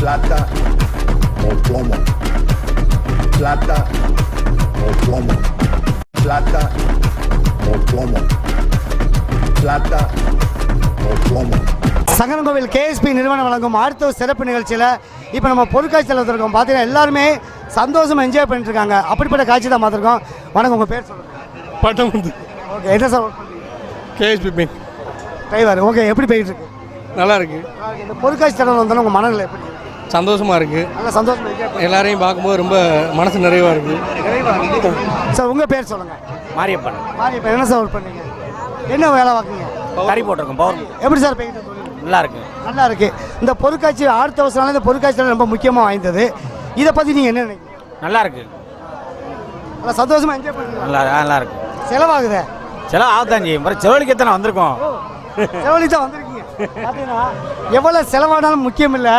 plata o plomo, plata o plomo, plata o plomo, plata o plomo. Sankarankovil KSP நிறுவனம் வழங்கும் அடுத்த சிறப்பு நிகழ்ச்சியில் இப்போ நம்ம பொருட்காட்சியில் வந்திருக்கோம். பார்த்தீங்கன்னா எல்லாருமே சந்தோஷமாக என்ஜாய் பண்ணிட்டு இருக்காங்க. அப்படிப்பட்ட காட்சி தான் பார்த்துருக்கோம். வணக்கம், உங்கள் பேர் சொல்லுங்கள். பட்டம் வந்து ஓகே, என்ன சார் ஒர்க் பண்ணுறீங்க? KSP bank. டிரைவர். ஓகே, எப்படி போயிட்டு இருக்கு? நல்லா இருக்கு. இந்த பொருட்காட்சி தடம் வந்தாலும் உங்கள் மனநிலை எப்படி? சந்தோஷமா இருக்கு. நல்லா சந்தோஷமாக என்ஜாய் எல்லாரையும் பார்க்கும்போது ரொம்ப மனசு நிறைவா இருக்கு. சார் உங்கள் பேர் சொல்லுங்கள். மாரியப்பன். மாரியப்பன். என்ன சார் ஒர்க் பண்ணுறீங்க? என்ன வேலை பார்க்குறீங்க? கறி போட்டிருக்கோம். பவர் எப்படி சார் போயிட்டு இருக்கு? நல்லா இருக்கு. நல்லா இருக்கு. இந்த பொருட்காட்சி அடுத்த வருஷம் இந்த பொருட்காட்சி ரொம்ப முக்கியமாக வாய்ந்தது. இதை பற்றி நீங்கள் என்ன நினைக்கிறீங்க? நல்லா இருக்கு. நல்லா சந்தோஷமாக என்ஜாய் பண்ணுறீங்க. நல்லா இருக்கு. செலவாகுதே? செலவு ஆகுதான் செய்யும். செலவழிக்க தானே வந்திருக்கோம். செலவழி தான் வந்திருக்கீங்க. பார்த்தீங்கன்னா எவ்வளோ செலவானாலும் முக்கியம் இல்லை,